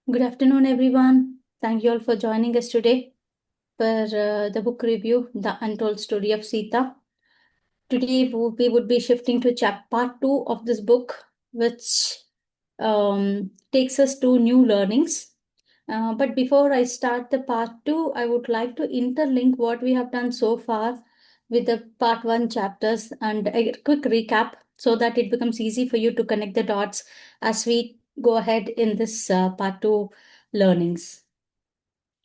Good afternoon, everyone. Thank you all for joining us today for the book review, The Untold Story of Sita. Today, we would be shifting to part two of this book, which takes us to new learnings. But before I start the part two, I would like to interlink what we have done so far with the part one chapters and a quick recap so that it becomes easy for you to connect the dots as we go ahead in this part two learnings.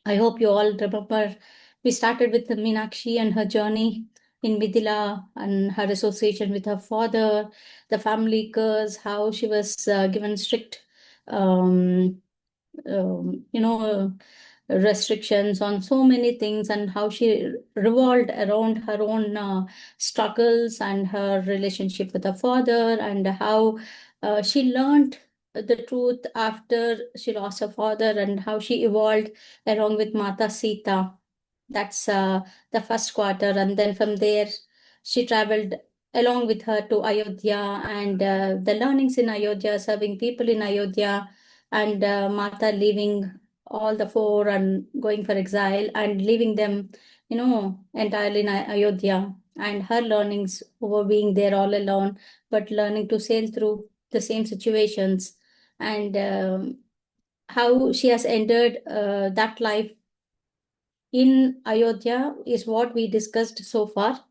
I hope you all remember we started with the Meenakshi and her journey in Midila and her association with her father, the family curse, how she was given strict um, you know, restrictions on so many things, and how she revolved around her own struggles and her relationship with her father, and how she learned the truth after she lost her father, and how she evolved along with Mata Sita. That's the first quarter, and then from there she traveled along with her to Ayodhya, and the learnings in Ayodhya, serving people in Ayodhya, and Mata leaving all the four and going for exile and leaving them, entirely in Ayodhya, and her learnings over being there all alone, but learning to sail through the same situations, and how she has entered that life in Ayodhya is what we discussed so far.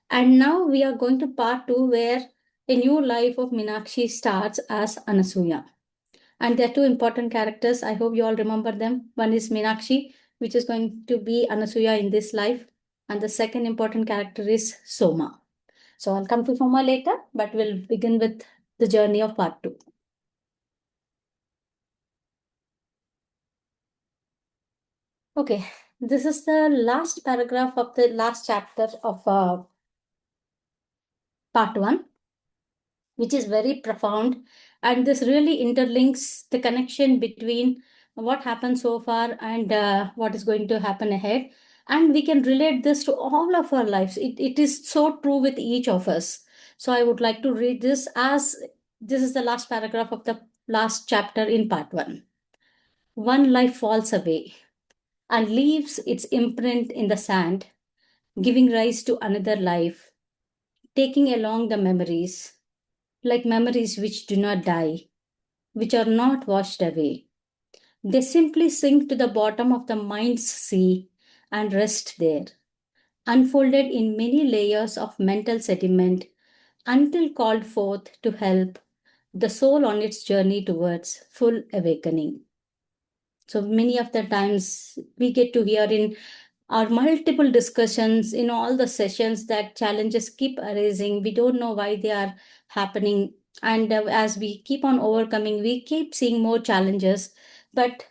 And now we are going to part two, where a new life of Minakshi starts as Anasuya. And there are two important characters. I hope you all remember them. One is Meenakshi, which is going to be Anasuya in this life. And the second important character is Soma. So I'll come to Soma later, but we'll begin with the journey of part two. Okay, this is the last paragraph of the last chapter of part one, which is very profound. And this really interlinks the connection between what happened so far and what is going to happen ahead. And we can relate this to all of our lives. It is so true with each of us. So I would like to read this as this is the last paragraph of the last chapter in part one. One life falls away and leaves its imprint in the sand, giving rise to another life, taking along the memories, like memories which do not die, which are not washed away. They simply sink to the bottom of the mind's sea and rest there, unfolded in many layers of mental sediment until called forth to help the soul on its journey towards full awakening. So many of the times we get to hear in our multiple discussions, in all the sessions, that challenges keep arising. We don't know why they are happening. And as we keep on overcoming, we keep seeing more challenges. But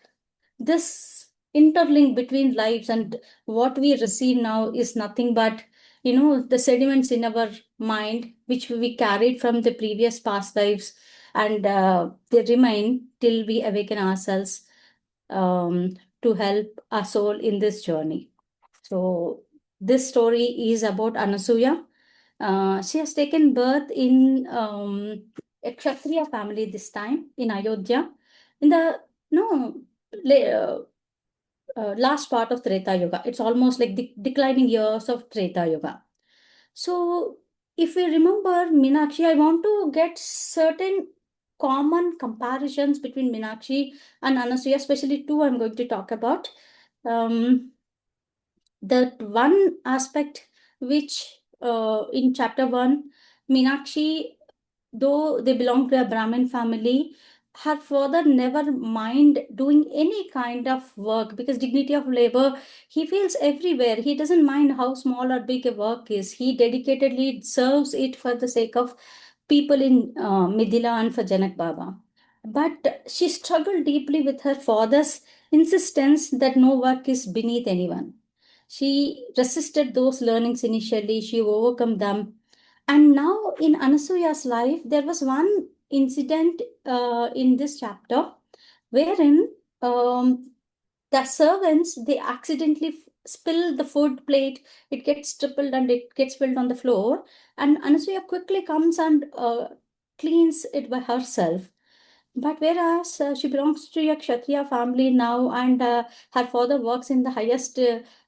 this interlink between lives and what we receive now is nothing but, the sediments in our mind, which we carried from the previous past lives, and they remain till we awaken ourselves to help our soul in this journey. So this story is about Anasuya. She has taken birth in a Kshatriya family this time in Ayodhya, in the no last part of Treta Yuga. It's almost like the declining years of Treta Yuga. So if we remember Meenakshi, I want to get certain common comparisons between Meenakshi and Anasuya, especially two I'm going to talk about. Um, that one aspect which in chapter one, Meenakshi, though they belong to a Brahmin family, her father never mind doing any kind of work, because dignity of labor he feels everywhere. He doesn't mind how small or big a work is. He dedicatedly serves it for the sake of people in Midila and for Janak Baba. But she struggled deeply with her father's insistence that no work is beneath anyone. She resisted those learnings initially, she overcome them. And now in Anasuya's life, there was one incident in this chapter wherein the servants, they accidentally spill the food plate. It gets tripled and it gets filled on the floor. And Anasuya quickly comes and cleans it by herself. But whereas she belongs to a Kshatriya family now, and her father works in the highest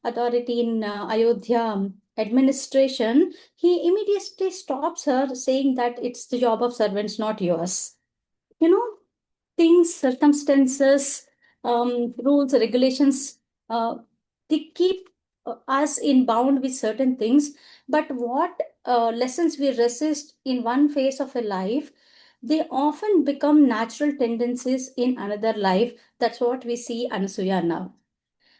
authority in Ayodhya administration, he immediately stops her, saying that it's the job of servants, not yours. You know, things, circumstances, rules, regulations, uh, they keep us in bound with certain things. But what lessons we resist in one phase of a life, they often become natural tendencies in another life. That's what we see Anasuya now.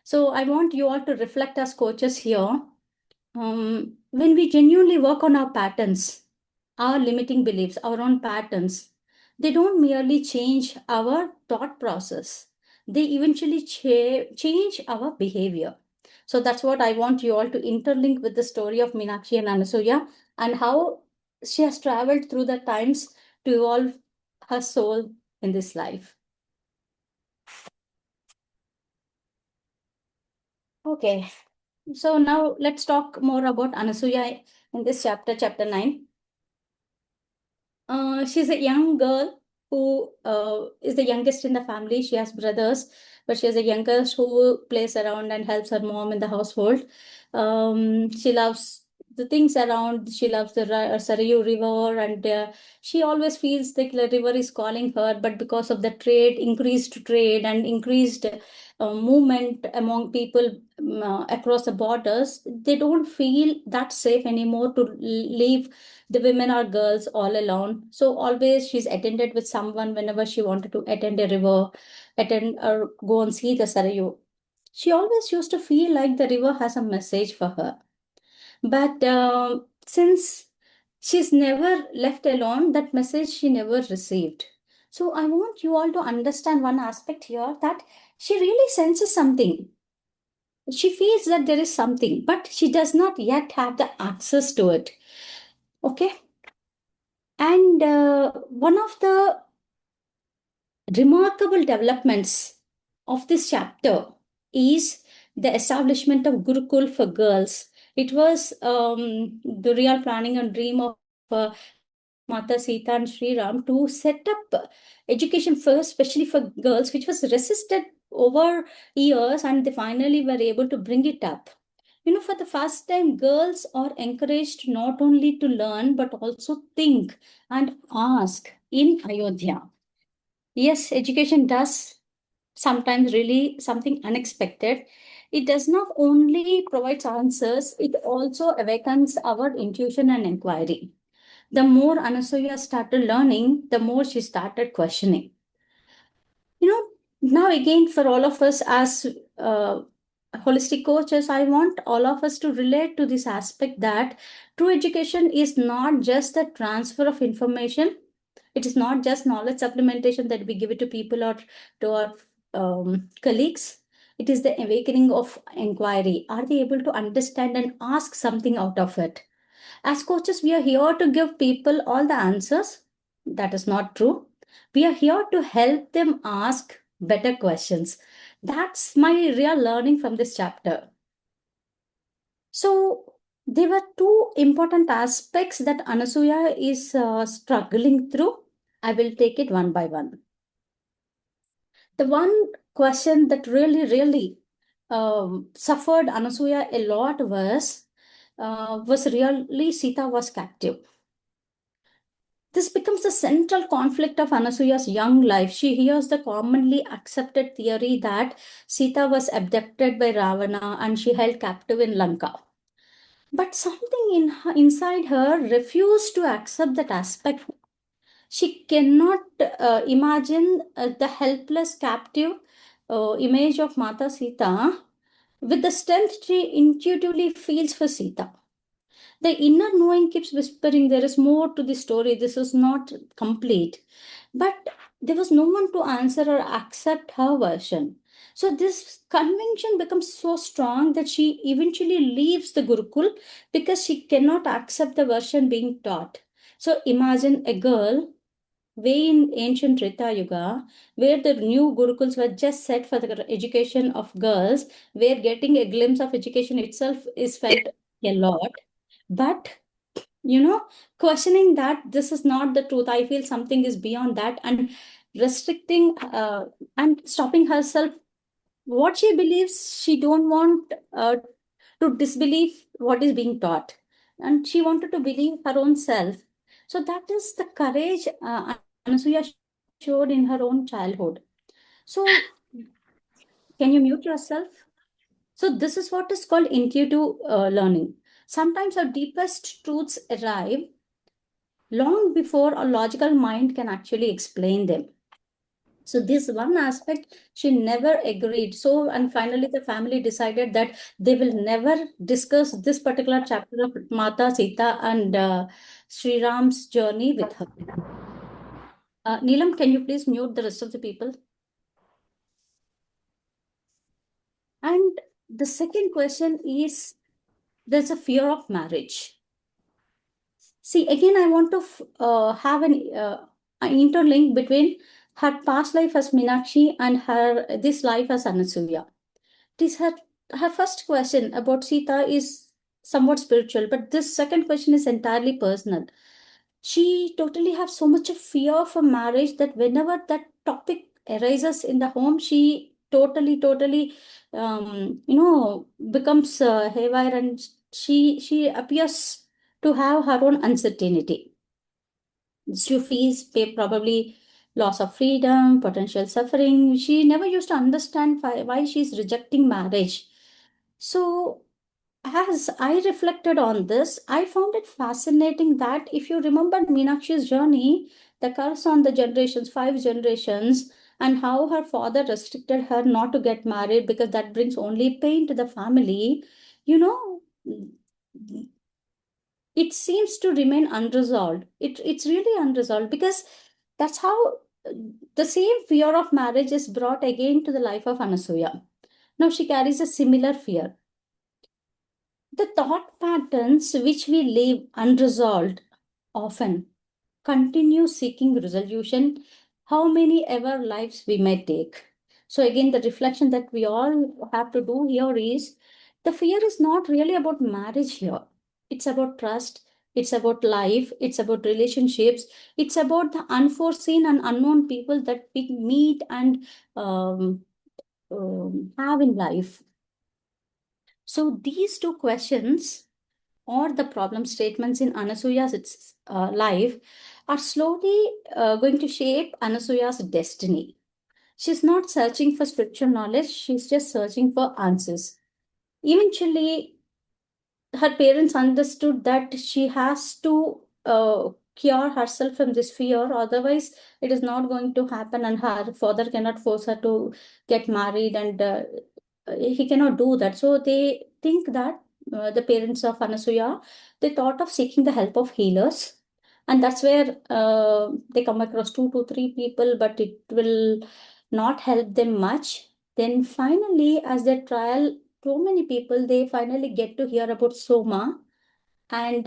So I want you all to reflect as coaches here. When we genuinely work on our patterns, our limiting beliefs, our own patterns, they don't merely change our thought process, they eventually change our behavior. So that's what I want you all to interlink with the story of Meenakshi and Anasuya, and how she has traveled through the times to evolve her soul in this life. Okay, so now let's talk more about Anasuya in this chapter, chapter 9. She's a young girl who is the youngest in the family. She has brothers, but she's the youngest who plays around and helps her mom in the household. She loves the things around. She loves the Sarayu River, and she always feels like the river is calling her. But because of the increased trade, and increased movement among people across the borders, they don't feel that safe anymore to leave the women or girls all alone. So always she's attended with someone whenever she wanted to attend a river, attend or go and see the Sarayu. She always used to feel like the river has a message for her. But since she's never left alone, that message she never received. So I want you all to understand one aspect here, that she really senses something. She feels that there is something, but she does not yet have the access to it. Okay. And one of the remarkable developments of this chapter is the establishment of Gurukul for girls. It was the real planning and dream of Mata Sita and Sri Ram to set up education first, especially for girls, which was resisted over years, and they finally were able to bring it up. For the first time, girls are encouraged not only to learn but also think and ask in Ayodhya. Yes, education does sometimes really something unexpected. It does not only provide answers, it also awakens our intuition and inquiry. The more Anasuya started learning, the more she started questioning. You know, Now again, for all of us as uh, holistic coaches, I want all of us to relate to this aspect that true education is not just the transfer of information. It is not just knowledge supplementation that we give it to people or to our colleagues. It is the awakening of inquiry. Are they able to understand and ask something out of it? As coaches, we are here to give people all the answers. That is not true. We are here to help them ask better questions. That's my real learning from this chapter. So, there were two important aspects that Anasuya is struggling through. I will take it one by one. The one question that really suffered Anasuya a lot was really Sita was captive. This becomes the central conflict of Anasuya's young life. She hears the commonly accepted theory that Sita was abducted by Ravana and she held captive in Lanka. But something inside her refused to accept that aspect. She cannot imagine the helpless captive image of Mata Sita with the strength she intuitively feels for Sita. The inner knowing keeps whispering, there is more to the story, this is not complete. But there was no one to answer or accept her version. So this conviction becomes so strong that she eventually leaves the Gurukul because she cannot accept the version being taught. So imagine a girl way in ancient Treta Yuga, where the new Gurukuls were just set for the education of girls, where getting a glimpse of education itself is felt a lot. But you know, questioning that this is not the truth. I feel something is beyond that, and restricting and stopping herself. What she believes, she don't want to disbelieve what is being taught, and she wanted to believe her own self. So that is the courage Anasuya showed in her own childhood. So can you mute yourself? So this is what is called intuitive learning. Sometimes our deepest truths arrive long before a logical mind can actually explain them. So this one aspect she never agreed. So, and finally the family decided that they will never discuss this particular chapter of Mata Sita and Sri Ram's journey with her. Neelam, can you please mute the rest of the people? And the second question is, there's a fear of marriage. See, again, I want to have an interlink between her past life as Minakshi and her this life as Anasuya. This her first question about Sita is somewhat spiritual, but this second question is entirely personal. She totally has so much of fear for marriage that whenever that topic arises in the home, she totally becomes haywire, and she appears to have her own uncertainty. She feels probably loss of freedom, potential suffering. She never used to understand why she's rejecting marriage. So, as I reflected on this, I found it fascinating that if you remember Meenakshi's journey, the curse on the generations, 5 generations, and how her father restricted her not to get married because that brings only pain to the family, you know, it seems to remain unresolved. It's really unresolved because that's how the same fear of marriage is brought again to the life of Anasuya. Now she carries a similar fear. The thought patterns which we leave unresolved often continue seeking resolution, how many ever lives we may take. So, again, the reflection that we all have to do here is the fear is not really about marriage here. It's about trust, it's about life, it's about relationships, it's about the unforeseen and unknown people that we meet and um, have in life. So, these two questions or the problem statements in Anasuya's life are slowly going to shape Anasuya's destiny. She's not searching for spiritual knowledge, she's just searching for answers. Eventually, her parents understood that she has to cure herself from this fear, otherwise it is not going to happen, and her father cannot force her to get married, and he cannot do that. So they think that the parents of Anasuya, they thought of seeking the help of healers, and that's where they come across 2 to 3 people, but it will not help them much. Then finally, as they trial too many people, they finally get to hear about Soma, and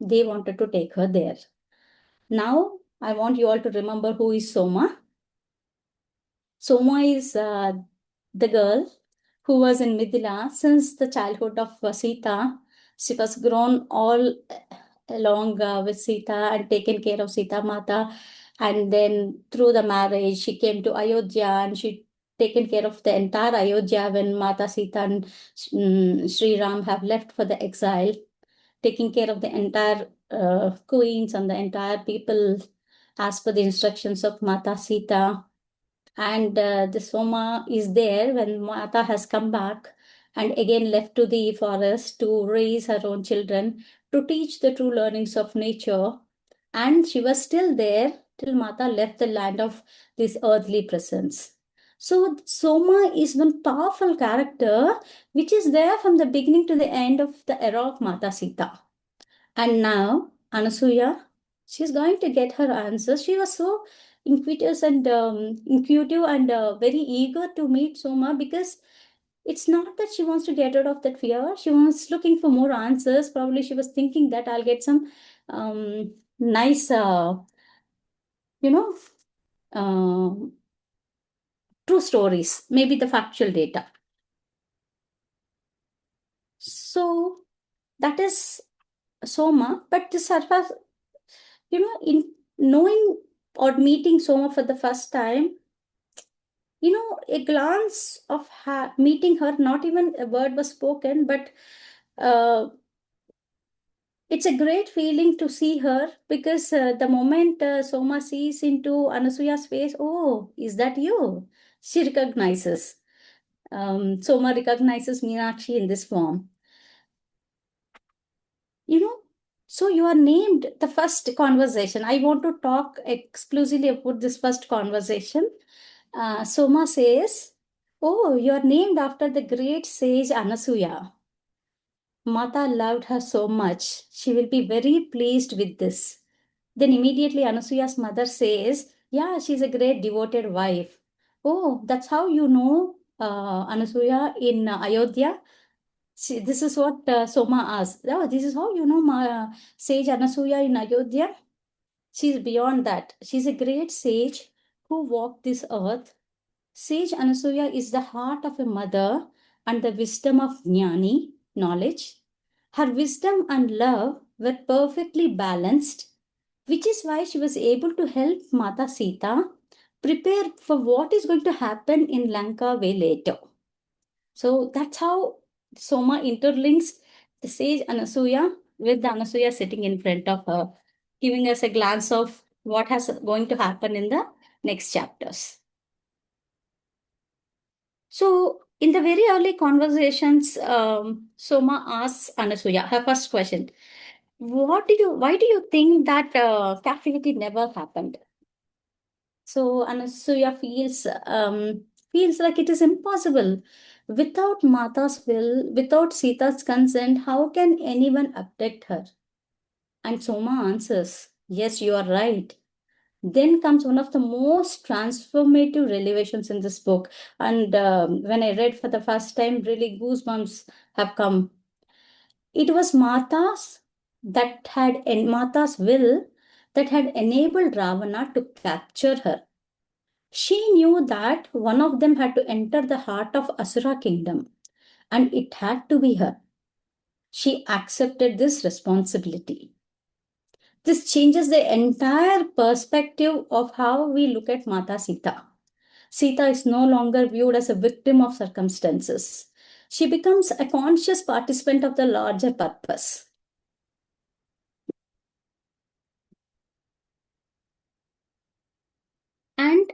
they wanted to take her there. Now, I want you all to remember who is Soma. Soma is the girl who was in Midila since the childhood of Sita. She was grown all along with Sita and taken care of Sita Mata. And then through the marriage, she came to Ayodhya and she taken care of the entire Ayodhya when Mata Sita and Sri Ram have left for the exile, taking care of the entire queens and the entire people as per the instructions of Mata Sita. And the Soma is there when Mata has come back and again left to the forest to raise her own children, to teach the true learnings of nature. And she was still there till Mata left the land of this earthly presence. So Soma is one powerful character which is there from the beginning to the end of the era of Mata Sita. And now, Anasuya, she's going to get her answers. She was so intuitive and very eager to meet Soma because it's not that she wants to get rid of that fear. She was looking for more answers. Probably she was thinking that I'll get some nice, you know, uh, true stories, maybe the factual data. So that is Soma, but this surface, in knowing or meeting Soma for the first time, a glance of meeting her, not even a word was spoken, but uh, it's a great feeling to see her because the moment Soma sees into Anasuya's face, oh, is that you? She recognizes. Soma recognizes Meenakshi in this form. You know, so you are named the first conversation. I want to talk exclusively about this first conversation. Soma says, oh, you are named after the great sage Anasuya. Mata loved her so much. She will be very pleased with this. Then immediately Anasuya's mother says, yeah, she's a great devoted wife. Oh, that's how you know Anasuya in Ayodhya? This is what Soma asked. Oh, this is how you know sage Anasuya in Ayodhya? She's beyond that. She's a great sage who walked this earth. Sage Anasuya is the heart of a mother and the wisdom of Jnani, knowledge. Her wisdom and love were perfectly balanced, which is why she was able to help Mata Sita prepare for what is going to happen in Lanka way later. So that's how Soma interlinks the sage Anasuya with the Anasuya sitting in front of her, giving us a glance of what has going to happen in the next chapters. So in the very early conversations, Soma asks Anasuya her first question: why do you think that captivity never happened? So Anasuya feels like it is impossible. Without Mata's will, without Sita's consent, how can anyone abduct her? And Soma answers, yes, you are right. Then comes one of the most transformative revelations in this book. And when I read for the first time, really goosebumps have come. It was Mata's will that had enabled Ravana to capture her. She knew that one of them had to enter the heart of Asura kingdom, and it had to be her. She accepted this responsibility. This changes the entire perspective of how we look at Mata Sita. Sita is no longer viewed as a victim of circumstances. She becomes a conscious participant of the larger purpose. And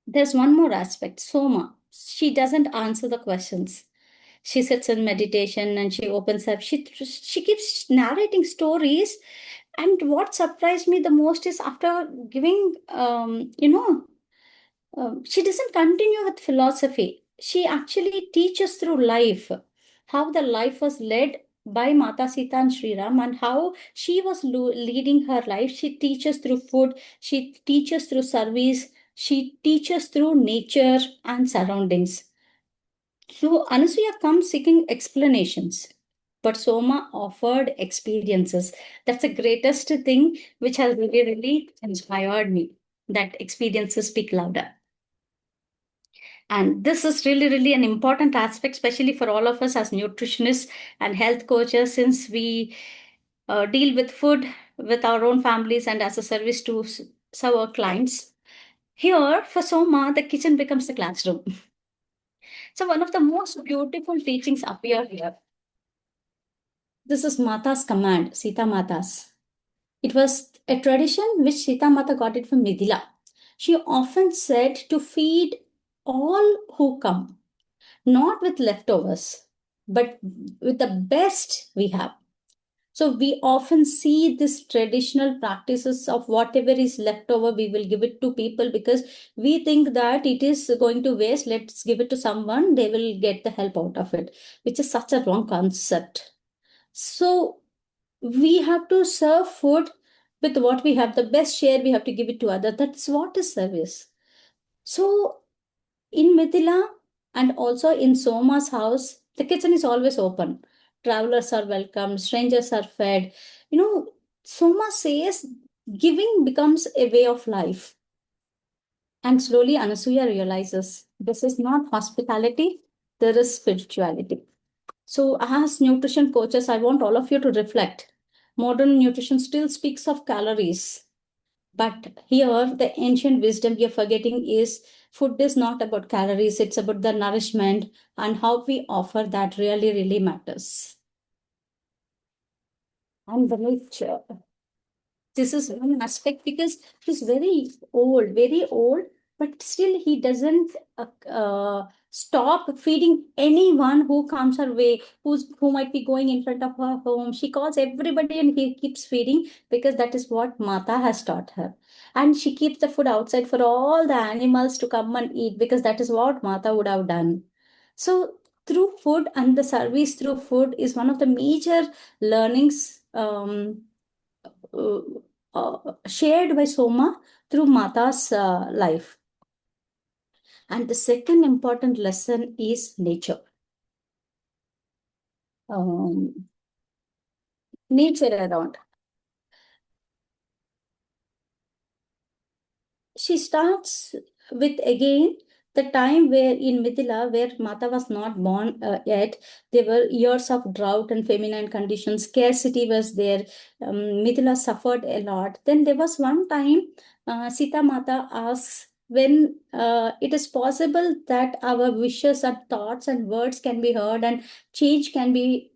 there's one more aspect, Soma. She doesn't answer the questions. She sits in meditation and she opens up. She keeps narrating stories. And what surprised me the most is after giving, she doesn't continue with philosophy. She actually teaches through life, how the life was led by Mata Sita and Sri Ram and how she was leading her life. She teaches through food, she teaches through service, she teaches through nature and surroundings. So Anasuya comes seeking explanations, but Soma offered experiences. That's the greatest thing which has really, really inspired me. That experiences speak louder. And this is really, really an important aspect, especially for all of us as nutritionists and health coaches, since we deal with food with our own families and as a service to serve our clients. Here, for Soma, the kitchen becomes the classroom. So, one of the most beautiful teachings appear here. This is Mata's command, Sita Mata's. It was a tradition which Sita Mata got it from Midila. She often said to feed all who come, not with leftovers, but with the best we have. So we often see this traditional practices of whatever is left over, we will give it to people because we think that it is going to waste. Let's give it to someone, they will get the help out of it, which is such a wrong concept. So we have to serve food with what we have, the best share we have to give it to other. That's what is service. So in Mithila and also in Soma's house, the kitchen is always open. Travelers are welcome, strangers are fed. Soma says giving becomes a way of life. And slowly Anasuya realizes this is not hospitality, there is spirituality. So, as nutrition coaches, I want all of you to reflect. Modern nutrition still speaks of calories. But here, the ancient wisdom you're forgetting is food is not about calories, it's about the nourishment, and how we offer that really, really matters. And the nature. This is one aspect because he's very old, but still he doesn't stop feeding anyone who comes her way, who might be going in front of her home. She calls everybody and he keeps feeding because that is what Mata has taught her. And she keeps the food outside for all the animals to come and eat because that is what Mata would have done. So through food and the service through food is one of the major learnings uh, shared by Soma through Mata's life. And the second important lesson is nature. Um, Nature around. She starts with again the time where in Mithila, where Mata was not born yet, there were years of drought and feminine conditions. Scarcity was there. Mithila suffered a lot. Then there was one time Sita Mata asks when it is possible that our wishes and thoughts and words can be heard and change can be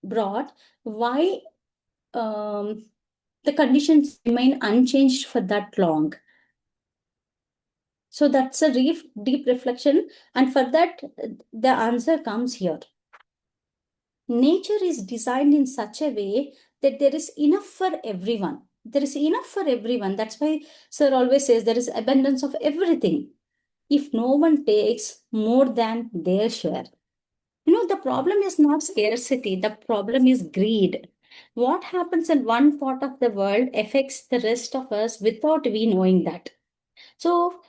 brought. Why the conditions remain unchanged for that long? So that's a deep reflection. And for that, the answer comes here. Nature is designed in such a way that there is enough for everyone. There is enough for everyone. That's why Sir always says there is abundance of everything. If no one takes more than their share. The problem is not scarcity, the problem is greed. What happens in one part of the world affects the rest of us without we knowing that. So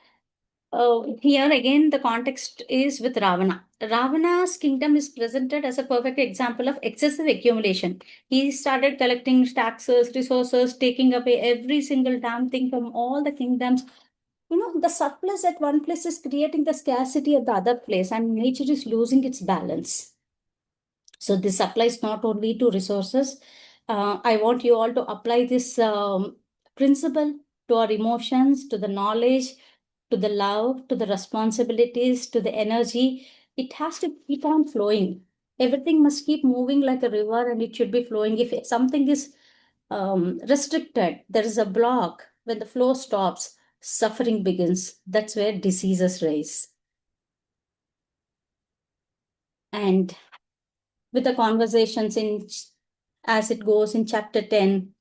here again, the context is with Ravana. Ravana's kingdom is presented as a perfect example of excessive accumulation. He started collecting taxes, resources, taking away every single damn thing from all the kingdoms. The surplus at one place is creating the scarcity at the other place, and nature is losing its balance. So this applies not only to resources. I want you all to apply this principle to our emotions, to the knowledge, to the love, to the responsibilities, to the energy. It has to keep on flowing. Everything must keep moving like a river and it should be flowing. If something is restricted, there is a block. When the flow stops, suffering begins. That's where diseases rise. And with the conversations in as it goes in chapter 10,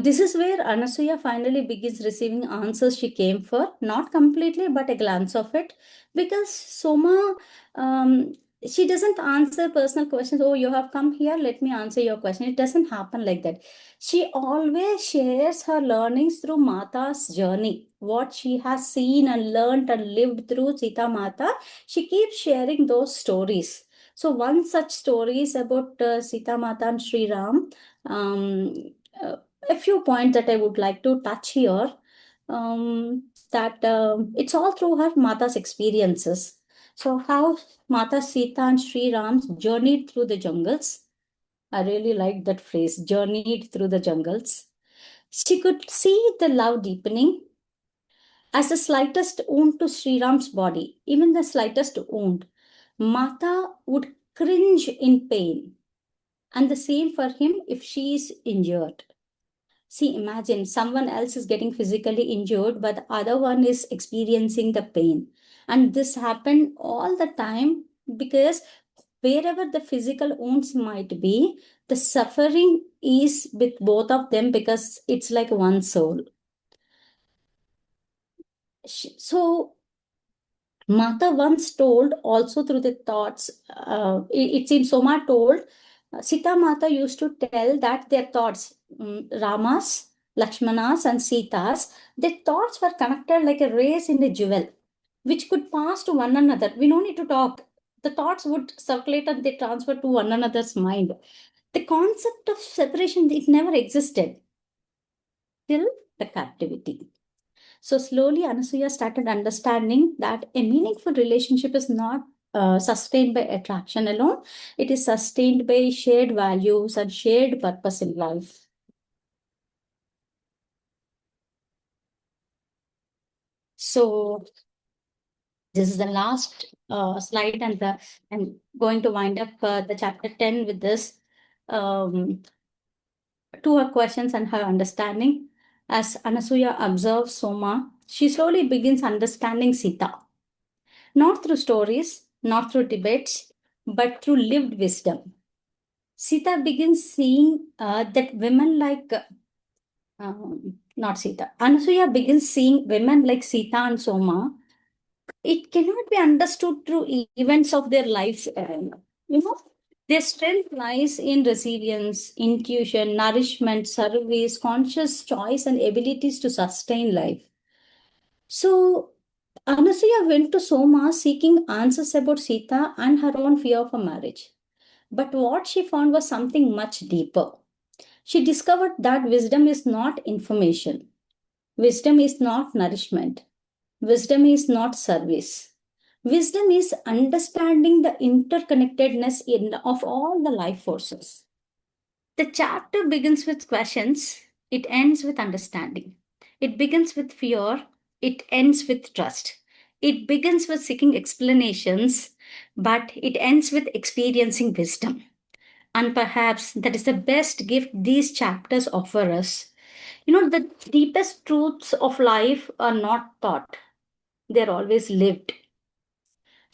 this is where Anasuya finally begins receiving answers she came for, not completely, but a glance of it. Because Soma, um, she doesn't answer personal questions. Oh, you have come here, let me answer your question. It doesn't happen like that. She always shares her learnings through Mata's journey. What she has seen and learned and lived through Sita Mata, she keeps sharing those stories. So, one such story is about Sita Mata and Sri Ram. Um, uh, a few points that I would like to touch here. That it's all through her Mata's experiences. So, how Mata Sita and Sri Ram journeyed through the jungles. I really like that phrase, journeyed through the jungles. She could see the love deepening as the slightest wound to Sri Ram's body, even the slightest wound. Mata would cringe in pain, and the same for him if she is injured. See, imagine someone else is getting physically injured, but the other one is experiencing the pain. And this happened all the time because wherever the physical wounds might be, the suffering is with both of them because it's like one soul. So, Mata once told, also through the thoughts, it seems Soma told, Sita Mata used to tell that their thoughts, Rama's, Lakshmana's, and Sita's, their thoughts were connected like a race in a jewel, which could pass to one another. We don't need to talk. The thoughts would circulate and they transfer to one another's mind. The concept of separation, it never existed till the captivity. So slowly, Anasuya started understanding that a meaningful relationship is not sustained by attraction alone. It is sustained by shared values and shared purpose in life. So this is the last slide, and I'm going to wind up the chapter 10 with this. To her questions and her understanding. As Anasuya observes Soma, she slowly begins understanding Sita, not through stories, not through debates, but through lived wisdom. Sita begins seeing that women like, not Sita, Anasuya begins seeing women like Sita and Soma. It cannot be understood through events of their lives. You know, their strength lies in resilience, intuition, nourishment, service, conscious choice, and abilities to sustain life. So, Anasuya went to Soma seeking answers about Sita and her own fear of a marriage. But what she found was something much deeper. She discovered that wisdom is not information, wisdom is not nourishment, wisdom is not service. Wisdom is understanding the interconnectedness of all the life forces. The chapter begins with questions, it ends with understanding. It begins with fear, it ends with trust. It begins with seeking explanations, but it ends with experiencing wisdom. And perhaps that is the best gift these chapters offer us. The deepest truths of life are not taught, they're always lived.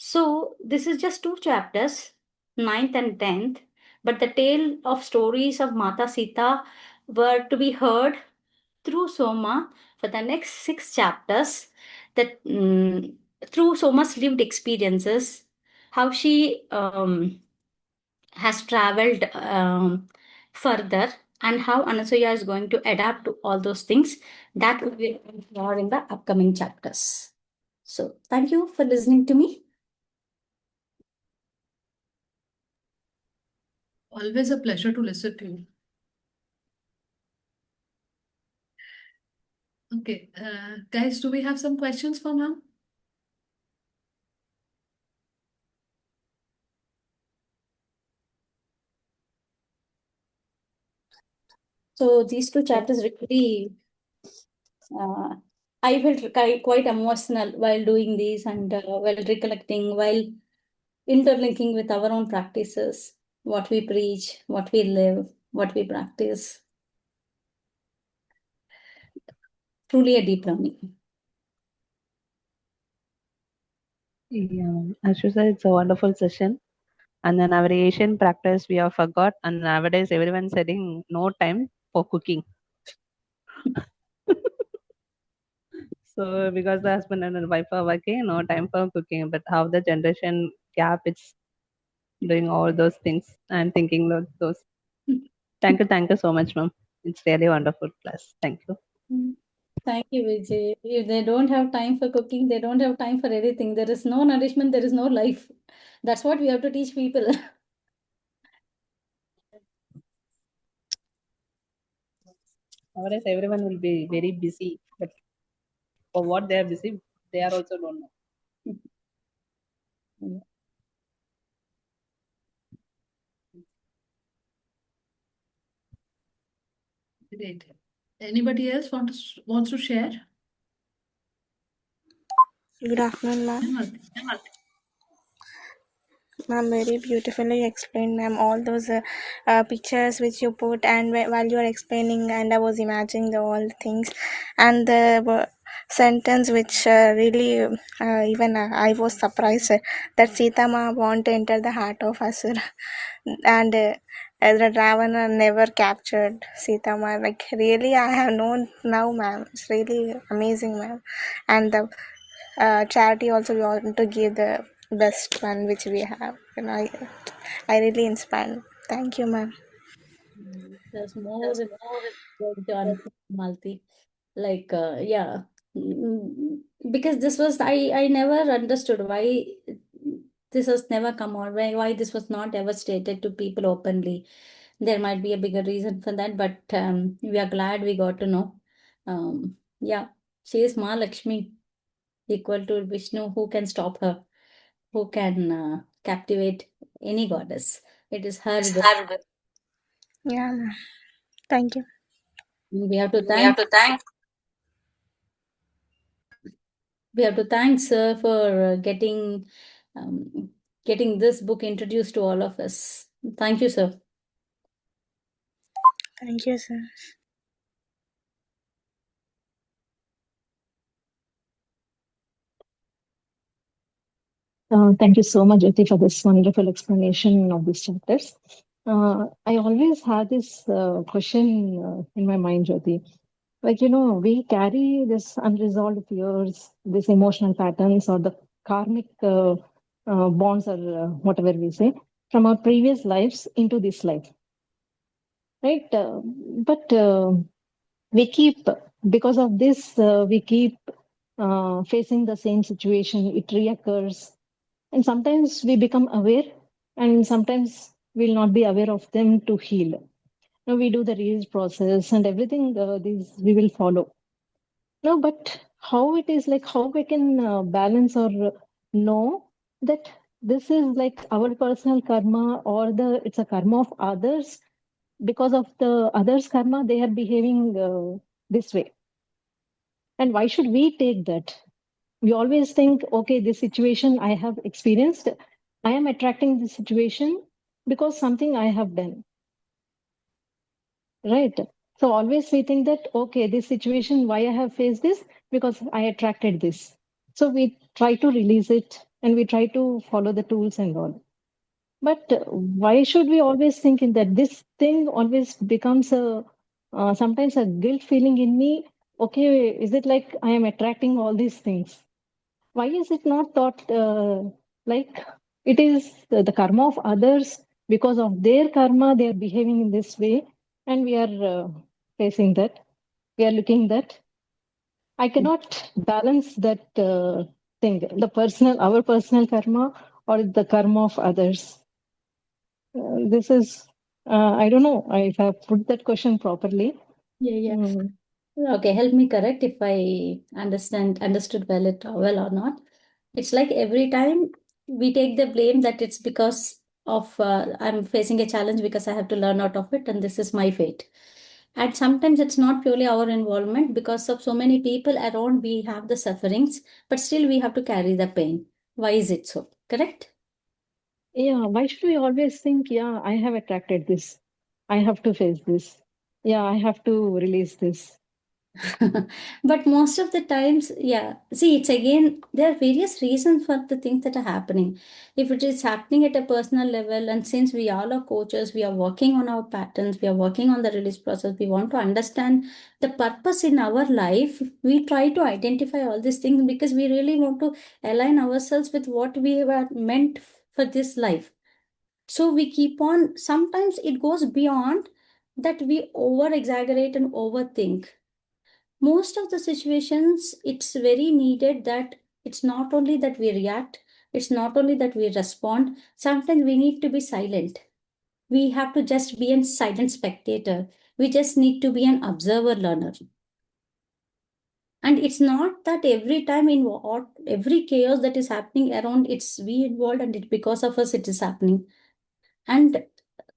So, this is just two chapters, ninth and 10th, but the tale of stories of Mata Sita were to be heard through Soma for the next six chapters, that through Soma's lived experiences, how she has traveled further, and how Anasuya is going to adapt to all those things. That will be more in the upcoming chapters. So, thank you for listening to me. Always a pleasure to listen to you. Okay, guys, do we have some questions for ma'am? So these two chapters really, I felt quite emotional while doing these, and while recollecting, while interlinking with our own practices, what we preach, what we live, what we practice. Truly a deep learning. Yeah, as you said, it's a wonderful session. And then our Asian practice we have forgot, and nowadays everyone's saying no time for cooking. So because the husband and the wife are working, no time for cooking. But how the generation gap it's doing all those things and thinking those. Thank you so much, ma'am. It's really wonderful class. Thank you. Thank you, Vijay. If they don't have time for cooking, they don't have time for anything. There is no nourishment, there is no life. That's what we have to teach people. Nowadays everyone will be very busy, but for what they are busy, they are also don't know. Great. Anybody else wants to share? Good afternoon, ma'am. Ma'am, very beautifully explained, ma'am. All those pictures which you put, and while you are explaining, and I was imagining all the things, and the sentence which really, even I was surprised that Sita ma want to enter the heart of Asura, and the Ravana never captured Sita ma. Like really, I have known now, ma'am. It's really amazing, ma'am, and the charity also we want to give the best one which we have. I really inspired. Thank you, ma'am. There's more going to unfold, Malti. Like, yeah. Because this was, I never understood why this has never come out, why this was not ever stated to people openly. There might be a bigger reason for that, but we are glad we got to know. Yeah, she is Ma Lakshmi, equal to Vishnu. Who can stop her? who can captivate any goddess. It is her. Yeah, ma'am. Thank you. We have to thank sir for getting this book introduced to all of us. Thank you, sir. Thank you, sir. Thank you so much, Jyoti, for this wonderful explanation of these chapters. I always had this question in my mind, Jyoti. Like, we carry this unresolved fears, these emotional patterns, or the karmic bonds, or whatever we say, from our previous lives into this life, right? But we keep, because of this, we keep facing the same situation. It reoccurs. And sometimes we become aware, and sometimes we'll not be aware of them to heal. Now we do the release process and everything, these we will follow. No, but how it is, like how we can balance or know that this is like our personal karma, or it's a karma of others. Because of the others' karma, they are behaving this way. And why should we take that? We always think, okay, this situation I have experienced, I am attracting this situation because something I have done, right? So always we think that, okay, this situation, why I have faced this, because I attracted this. So we try to release it and we try to follow the tools and all. But why should we always think in that? This thing always becomes a sometimes a guilt feeling in me. Okay, is it like I am attracting all these things? Why is it not thought like it is the karma of others? Because of their karma, they are behaving in this way, and we are facing that. We are looking that. I cannot balance that thing, our personal karma, or the karma of others. This is, I don't know if I put that question properly. Yeah. Mm. Okay, help me correct if I understood well or not. It's like every time we take the blame that it's because of I'm facing a challenge because I have to learn out of it and this is my fate. And sometimes it's not purely our involvement because of so many people around we have the sufferings, but still we have to carry the pain. Why is it so? Correct? Yeah, why should we always think, yeah, I have attracted this. I have to face this. Yeah, I have to release this. But most of the times, yeah, see, it's again, there are various reasons for the things that are happening. If it is happening at a personal level, and since we all are coaches, we are working on our patterns, we are working on the release process, we want to understand the purpose in our life. We try to identify all these things because we really want to align ourselves with what we were meant for this life. So we keep on, sometimes it goes beyond that we over exaggerate and overthink. Most of the situations it's very needed that it's not only that we react, it's not only that we respond, sometimes we need to be silent. We have to just be a silent spectator. We just need to be an observer learner. And it's not that every time in every chaos that is happening around, it's we involved and it because of us it is happening. And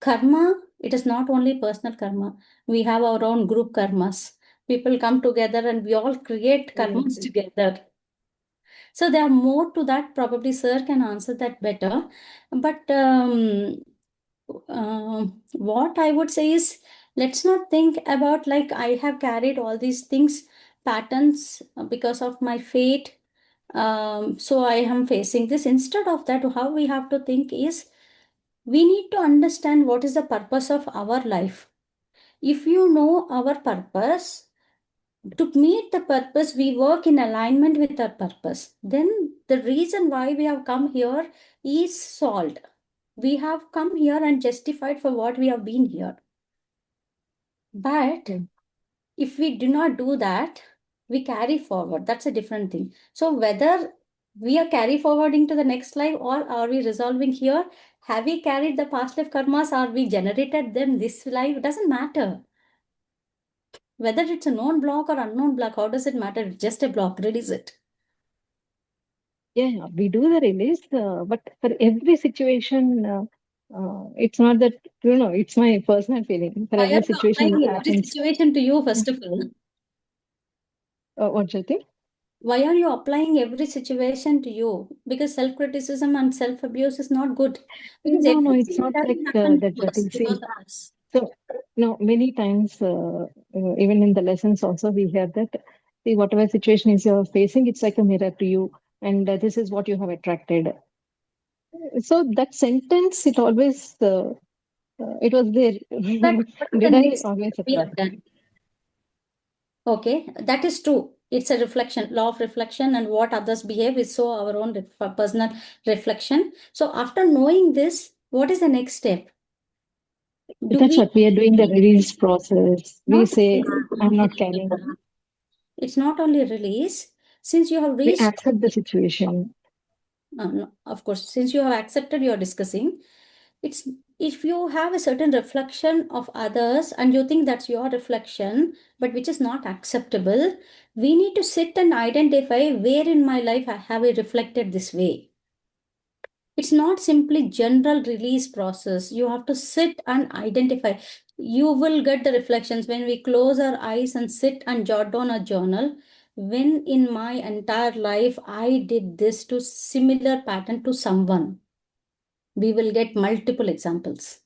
karma, it is not only personal karma. We have our own group karmas. People come together and we all create karmas together. So there are more to that. Probably sir can answer that better. But what I would say is, let's not think about like I have carried all these things, patterns because of my fate. So I am facing this. Instead of that, how we have to think is we need to understand what is the purpose of our life. If you know our purpose, to meet the purpose, we work in alignment with our purpose. Then the reason why we have come here is solved. We have come here and justified for what we have been here. But if we do not do that, we carry forward. That's a different thing. So whether we are carry forwarding to the next life or are we resolving here, have we carried the past life karmas or we generated them this life, it doesn't matter. Whether it's a known block or unknown block, how does it matter? It's just a block, release it. Yeah, we do the release, but for every situation, it's not that, it's my personal feeling. For Why every are you situation applying that every happens, situation to you, first of all? what do you think? Why are you applying every situation to you? Because self-criticism and self-abuse is not good. Because No, it's everything not like doesn't happen that, to us Jyoti. because See, of us. so, many times, even in the lessons also, we hear that, see, whatever situation is you're facing, it's like a mirror to you, and this is what you have attracted. So that sentence, it was there. But what is the Did I next always step we have attract? done? Okay, that is true. It's a reflection, law of reflection, and what others behave is so our own personal reflection. So after knowing this, what is the next step? Do That's we what we are doing, the release release? process. We Not say, I'm not release. carrying. It's not only release. Since you have We reached, accept the situation. no, of course, since you have accepted, you're discussing. It's if you have a certain reflection of others and you think that's your reflection, but which is not acceptable, we need to sit and identify where in my life have I reflected this way. It's not simply general release process. You have to sit and identify. You will get the reflections when we close our eyes and sit and jot down a journal. When in my entire life I did this to similar pattern to someone, we will get multiple examples.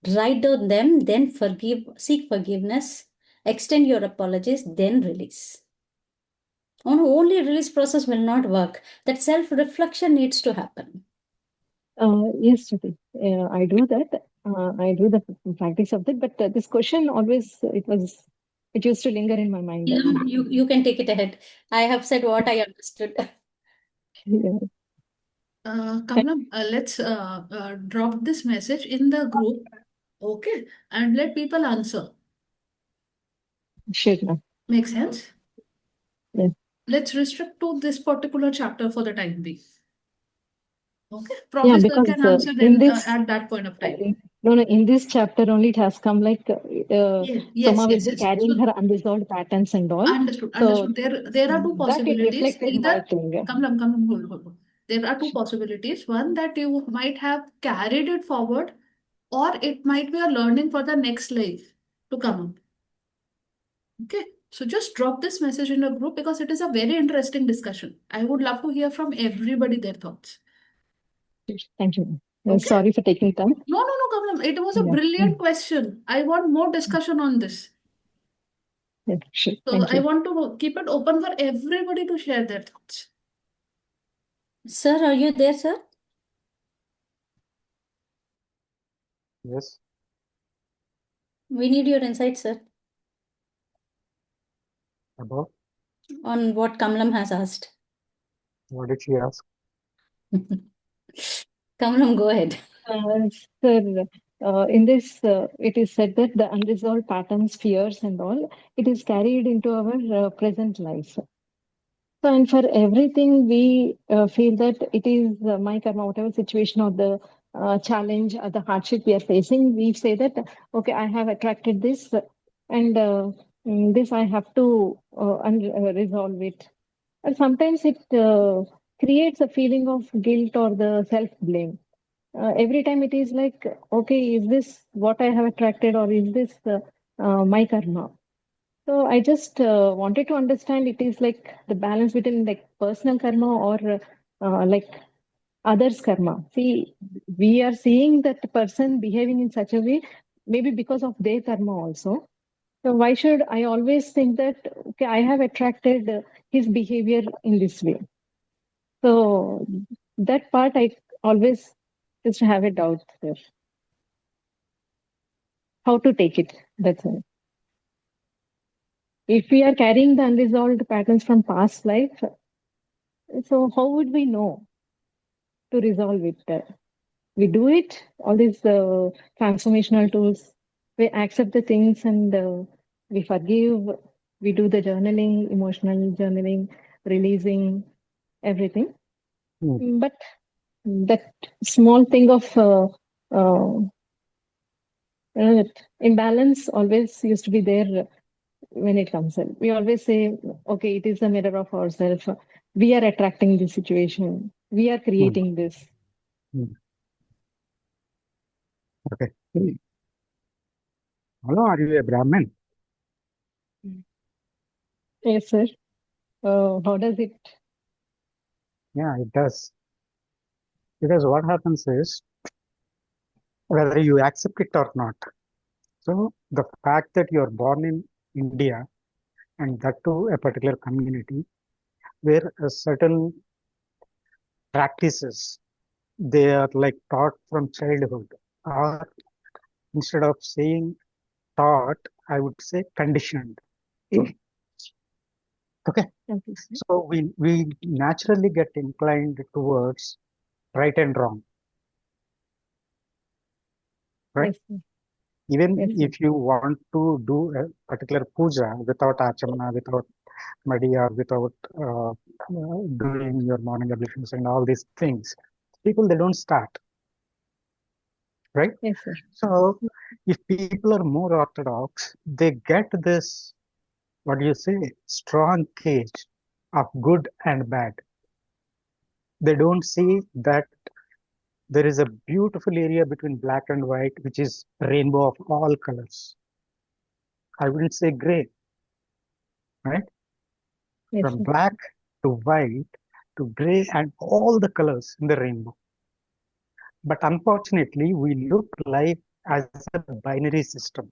Write down them, then seek forgiveness, extend your apologies, then release. Only release process will not work. That self-reflection needs to happen. Yes, Shruti. I do that. I do the practice of that. But this question always, it used to linger in my mind. You can take it ahead. I have said what I understood. Yeah. Kamala, let's drop this message in the group, okay? And let people answer. Sure, ma'am. Make sense? Yes. Let's restrict to this particular chapter for the time being. Okay? Yeah, Professor because can answer in then this, at that point of time. no, in this chapter only it has come like Yes, Soma will yes, be yes. carrying So her unresolved patterns and all. understood, So understood. There are two that it possibilities. reflected my Either, thing. come, hold. There are two possibilities. One, that you might have carried it forward, or it might be a learning for the next life to come up. Okay. So just drop this message in a group because it is a very interesting discussion. I would love to hear from everybody their thoughts. Thank you. Okay. Sorry for taking time. No, Kamlam. It was a Yeah. brilliant question. I want more discussion on this. Yeah, sure. So Thank I you. want to keep it open for everybody to share their thoughts. Sir, are you there, sir? Yes. We need your insight, sir, About on what Kamlam has asked. what did she ask? Kamlam, go ahead. Sir, in this, it is said that the unresolved patterns, fears, and all, it is carried into our present life. So, and for everything, we feel that it is my karma, whatever situation or the challenge or the hardship we are facing, we say that, okay, I have attracted this, and this I have to resolve it. And sometimes it creates a feeling of guilt or the self-blame. Every time it is like, okay, is this what I have attracted or is this my karma? So I just wanted to understand it is like the balance between like personal karma or like others' karma. See, we are seeing that the person behaving in such a way, maybe because of their karma also. So why should I always think that, okay, I have attracted his behavior in this way? So that part I always just have a doubt there. How to take it? That's all. If we are carrying the unresolved patterns from past life, so how would we know to resolve it? We do it, all these transformational tools, we accept the things and we forgive, we do the journaling, emotional journaling, releasing everything. But that small thing of that imbalance always used to be there when it comes in. We always say, okay, it is a mirror of ourselves. We are attracting the situation. We are Hmm. creating this. Hmm. Okay. Hello, are you a Brahmin? Yes, sir. How does it? Yeah, it does. Because what happens is whether you accept it or not. So the fact that you're born in India and that too a particular community where a certain practices they are like taught from childhood, or instead of saying taught, I would say conditioned. Okay. Okay, sir. So we naturally get inclined towards right and wrong, right? Yes, sir. Even Yes, sir. if you want to do a particular puja without achamana, without madi, or without doing your morning ablutions and all these things, people they don't start, right? Yes, sir. So if people are more orthodox, they get this, what do you say, strong cage of good and bad. They don't see that there is a beautiful area between black and white, which is rainbow of all colors. I wouldn't say gray, right? Yes, From sir. black to white to gray and all the colors in the rainbow. But unfortunately, we look life as a binary system.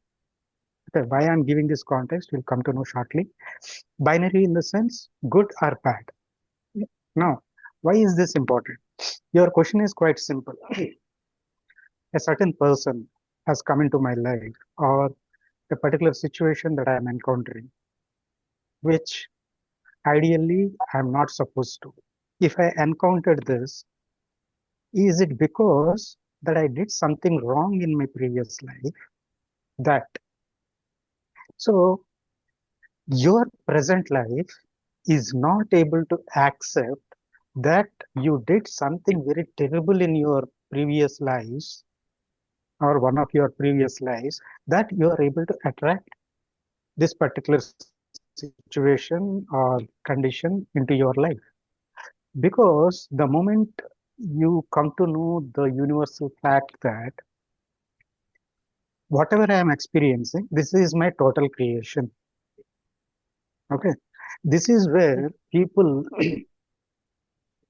Okay, why I'm giving this context, we'll come to know shortly. Binary in the sense good or bad. Now, why is this important? Your question is quite simple. A certain person has come into my life, or a particular situation that I'm encountering, which ideally I'm not supposed to. If I encountered this, is it because that I did something wrong in my previous life? That so your present life is not able to accept that you did something very terrible in your previous lives or one of your previous lives, that you are able to attract this particular situation or condition into your life. Because the moment you come to know the universal fact that whatever I am experiencing, this is my total creation. Okay. This is where people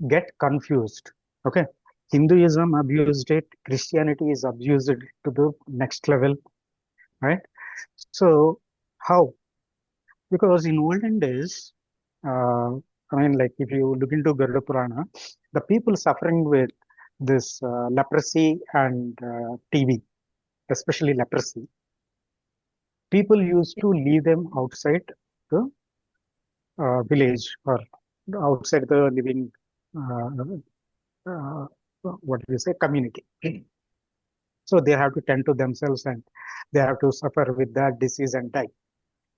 get confused. Okay. Hinduism abused it, Christianity is abused it to the next level, right? So, how? Because in olden days, I mean, like if you look into Garuda Purana, the people suffering with this leprosy and TB, especially leprosy, people used to leave them outside the village or outside the living, uh, what do you say, community. So they have to tend to themselves and they have to suffer with that disease and die.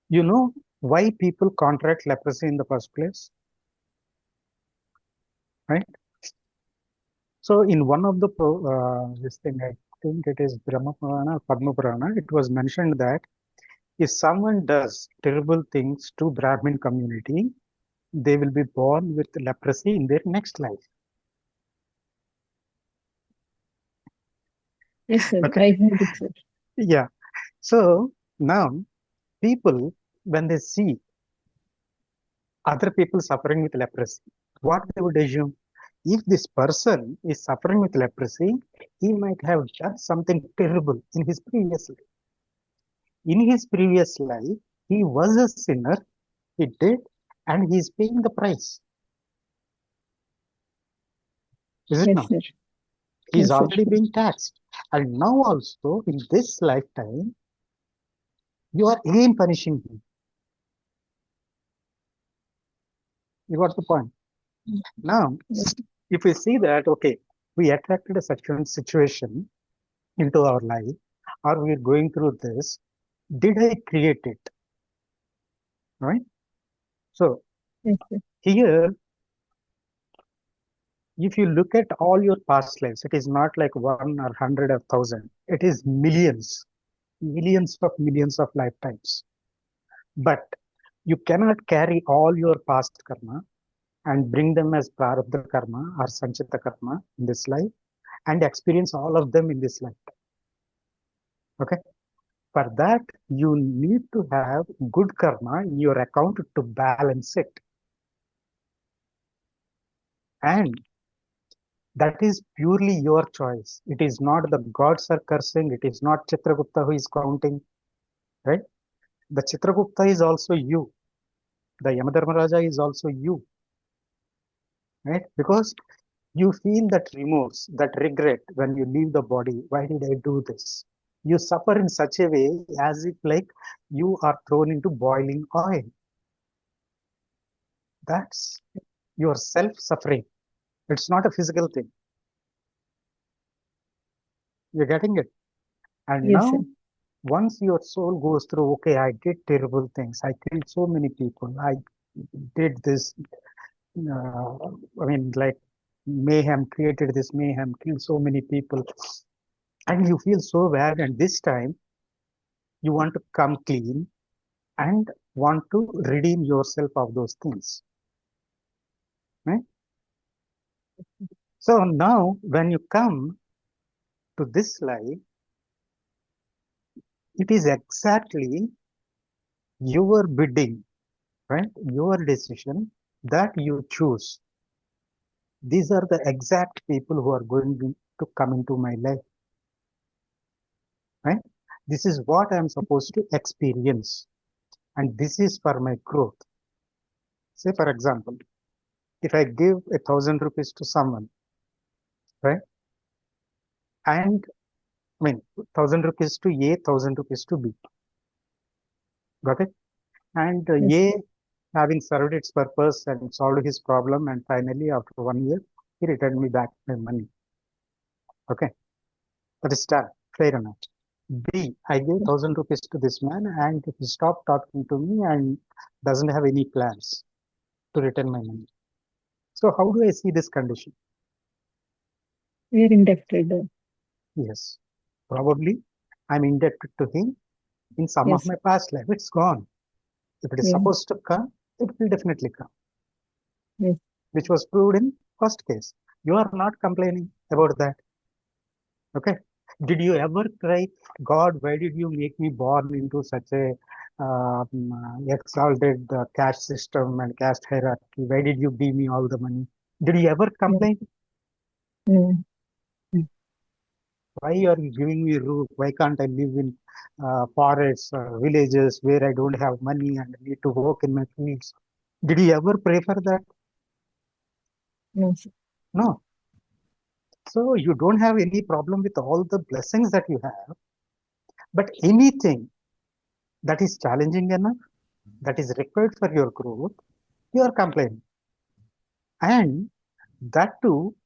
You know why people contract leprosy in the first place, right? So in one of the this thing, I think it is Brahma Purana or Padma Purana, it was mentioned that if someone does terrible things to Brahmin community, they will be born with leprosy in their next life. Yes, sir. Okay. I heard it, sir. Yeah. So now people, when they see other people suffering with leprosy, what they would assume? If this person is suffering with leprosy, he might have done something terrible in his previous life. In his previous life, he was a sinner, he did, and he is paying the price. Is it Yes, not? sir. He is Yes, sir. already being taxed. And now also, in this lifetime, you are again punishing him. You got the point. Now, Yes, if we see that, okay, we attracted a such a situation into our life, or we are going through this, did I create it? Right? So, yes, sir. here, if you look at all your past lives, it is not like one or hundred or thousand, it is millions, millions of lifetimes. But you cannot carry all your past karma and bring them as prarabdha karma or sanchita karma in this life and experience all of them in this life. Okay. For that, you need to have good karma in your account to balance it. And that is purely your choice. It is not the gods are cursing. It is not Chitragupta who is counting, right? The Chitragupta is also you. The Yamadharmaraja is also you, right? Because you feel that remorse, that regret when you leave the body. Why did I do this? You suffer in such a way as if like you are thrown into boiling oil. That's your self-suffering. It's not a physical thing. You're getting it. And Yes, sir. now, once your soul goes through, okay, I did terrible things. I killed so many people. I did this, like mayhem, created this mayhem, killed so many people. And you feel so bad. And this time, you want to come clean and want to redeem yourself of those things. Right? So now, when you come to this life, it is exactly your bidding, right? Your decision that you choose. These are the exact people who are going to come into my life, right? This is what I'm supposed to experience, and this is for my growth. Say, for example, if I give 1,000 rupees to someone, right? And 1,000 rupees to A, 1,000 rupees to B. Got it? And Yes. A, having served its purpose and solved his problem, and finally, after 1 year, he returned me back my money. Okay, that is done. Fair enough. B, I gave 1,000 rupees to this man, and he stopped talking to me and doesn't have any plans to return my money. So, how do I see this condition? We are indebted. Yes, probably I'm indebted to him in some of Yes. my past life. It's gone. If it is Yeah. supposed to come, it will definitely come, Yes. which was proved in first case. You are not complaining about that. Okay. Did you ever cry, God, why did you make me born into such a exalted caste system and caste hierarchy? Why did you give me all the money? Did you ever Yeah. complain? Mm. Mm. Why are you giving me roof? Why can't I live in forests or villages where I don't have money and need to work in my fields? Did you ever pray for that? No, sir. No. So you don't have any problem with all the blessings that you have, but anything that is challenging enough, that is required for your growth, you are complaining. And that too,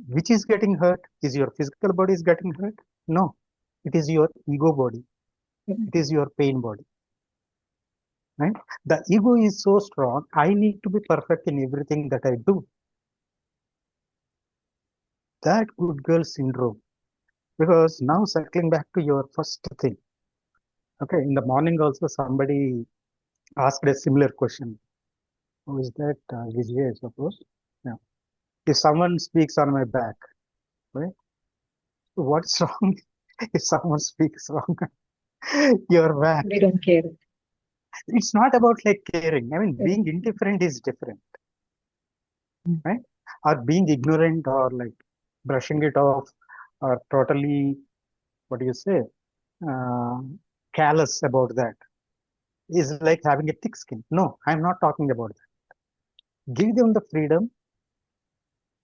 which is getting hurt? Is your physical body is getting hurt? No, it is your ego body. It is your pain body. Right? The ego is so strong. I need to be perfect in everything that I do. That good girl syndrome. Because now circling back to your first thing. Okay, in the morning also somebody asked a similar question. Who is that? Vijay, I suppose. Yeah. If someone speaks on my back, right? What's wrong if someone speaks wrong your back? We don't care. It's not about like caring. I mean, Yes. being indifferent is different, Mm. right? Or being ignorant or like brushing it off or totally, what do you say, uh, callous about that is like having a thick skin. No, I'm not talking about that. Give them the freedom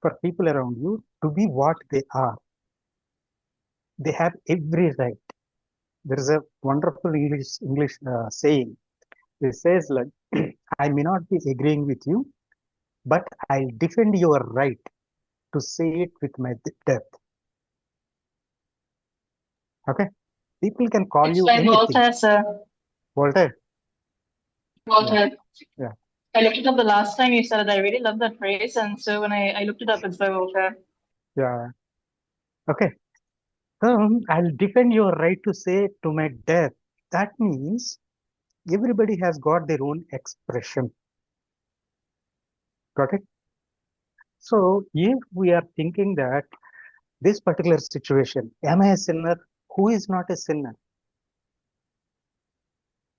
for people around you to be what they are. They have every right. There is a wonderful English saying. It says like, I may not be agreeing with you, but I'll defend your right to say it with my death. Okay? People can call It's you by anything. Voltaire, sir. Voltaire. Yeah. Voltaire. Yeah. I looked it up the last time you said it. I really love that phrase, and so when I looked it up, it's by Voltaire. Yeah. Okay. So I'll defend your right to say to my death. That means everybody has got their own expression. Got it? So if we are thinking that this particular situation, am I a sinner? Who is not a sinner?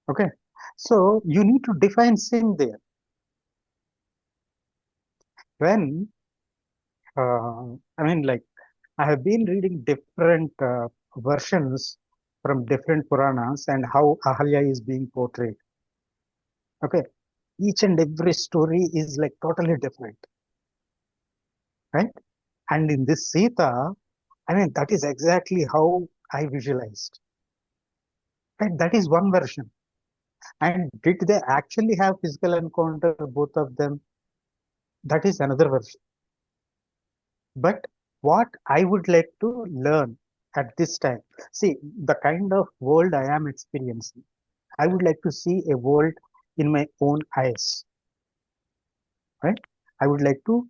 Okay. So you need to define sin there. When, like, I have been reading different versions from different Puranas and how Ahalya is being portrayed. Okay. Each and every story is like totally different, right? And in this Sita, that is exactly how I visualized. Right? That is one version. And did they actually have physical encounter, both of them? That is another version. But what I would like to learn at this time, see, the kind of world I am experiencing, I would like to see a world in my own eyes, right? I would like to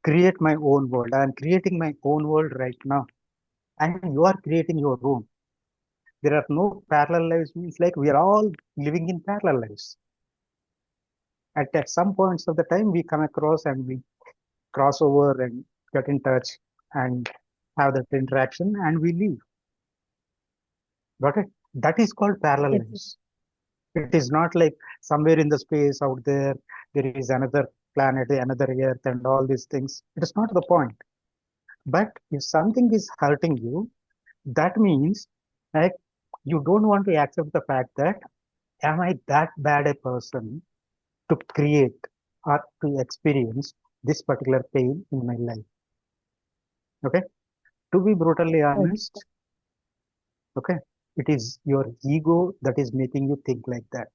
create my own world. I am creating my own world right now, and you are creating your own. There are no parallel lives, means like we are all living in parallel lives. At some points of the time, we come across and we cross over and get in touch and have that interaction and we leave. Got it? That is called parallel Yes, sir. lives. It is not like somewhere in the space out there, there is another planet, another earth, and all these things. It is not the point. But if something is hurting you, that means like you don't want to accept the fact that am I that bad a person to create or to experience this particular pain in my life? Okay. To be brutally Okay. honest, okay, it is your ego that is making you think like that.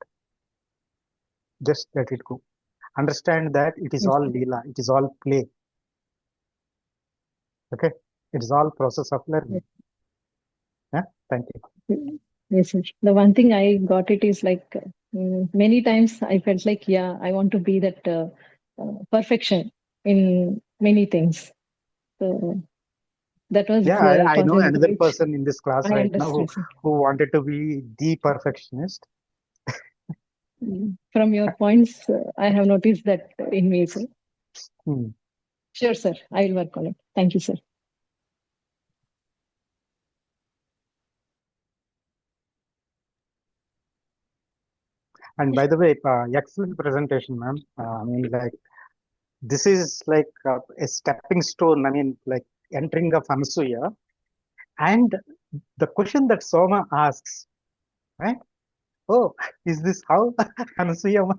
Just let it go. Understand that it is Yes, all sir. Leela, it is all play. Okay. It is all process of learning. Yes. Yeah. Thank you. Yes, sir. The one thing I got it is like many times I felt like, yeah, I want to be that perfection in many things. So that was Yeah, I know possible, another which person in this class I right now understood, sir. who wanted to be the perfectionist. From your points, I have noticed that in me, sir. Hmm. Sure, sir. I will work on it. Thank you, sir. And by the way, excellent presentation, ma'am. Like this is like a stepping stone. Like entering of Anasuya. And the question that Soma asks, right? Oh, is this how Anasuya?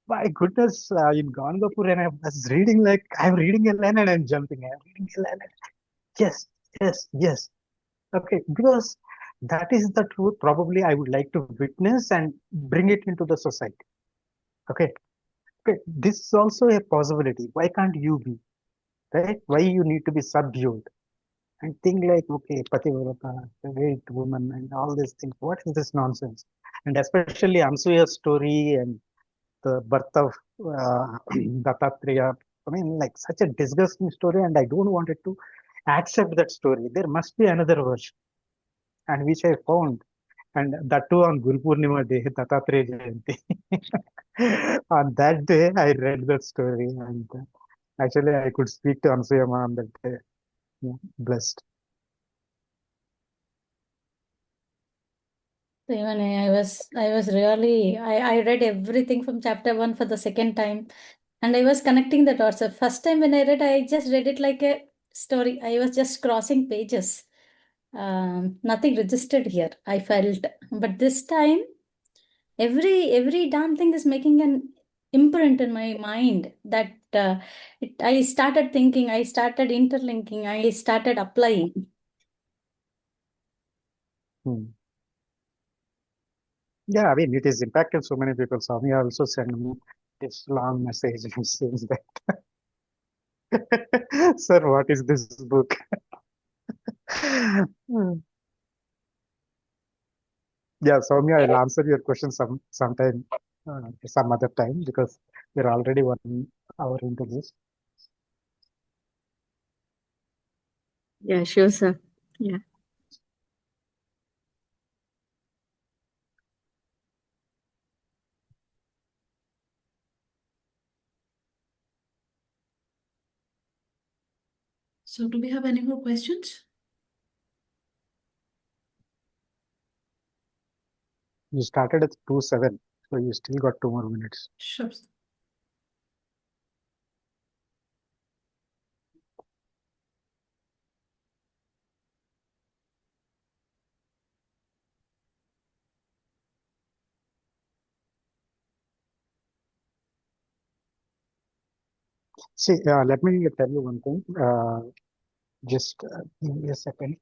My goodness, in Gangapur, and I was reading like I'm reading a line and I'm jumping. I'm reading a line. Yes, yes, yes. Okay, because that is the truth. Probably I would like to witness and bring it into the society. Okay, okay. This is also a possibility. Why can't you be? Right? Why you need to be subdued and think like, okay, Pativrata, a great woman, and all these things. What is this nonsense? And especially Ansuya's story and the birth of Dattatreya. Like such a disgusting story, and I don't want it to accept that story. There must be another version, and which I found, and that too on Guru Purnima day, Dattatreya Jayanti. On that day, I read that story, and actually, I could speak to Ansuya Ma on that day. Yeah, blessed. So even I was really, I read everything from chapter 1 for the second time, and I was connecting the dots. The first time when I read, I just read it like a story. I was just crossing pages. Nothing registered here, I felt. But this time, every damn thing is making an imprint in my mind that I started thinking, I started interlinking, I started applying. Hmm. Yeah, it is impacted so many people. Swami also sent me this long message and says that, sir, what is this book? Hmm. Yeah, Soumya, I'll answer your question sometime, some other time because we're already 1 hour into this. Yeah, sure, sir. Yeah. So do we have any more questions? You started at 2:07, so you still got 2 more minutes. Sure. See, let me tell you one thing. Just give me a second.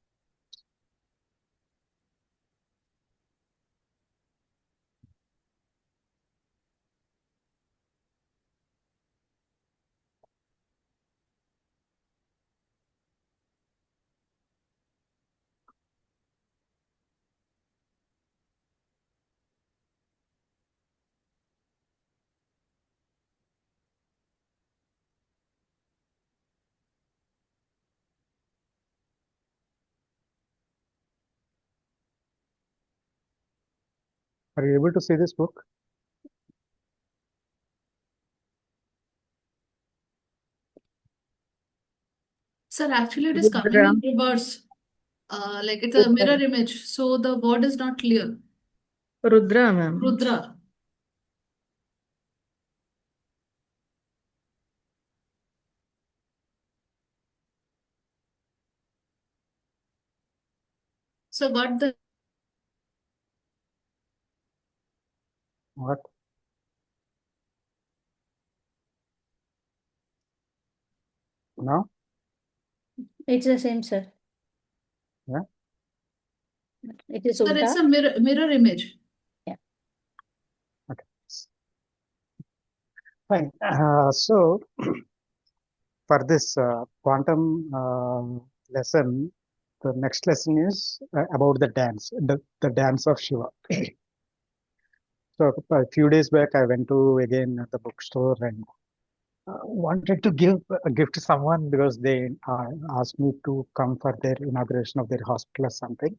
Are you able to see this book? Sir, actually it is coming Rudra. in reverse. Like it's a mirror image, so the word is not clear. Rudra, ma'am. Rudra. So got the What? No? It's the same, sir. Yeah? It is sir, it's Ulta. a mirror image. Yeah. Okay. Fine. So, for this quantum lesson, the next lesson is about the dance, the dance of Shiva. So, a few days back, I went to again the bookstore and wanted to give a gift to someone because they asked me to come for their inauguration of their hospital or something.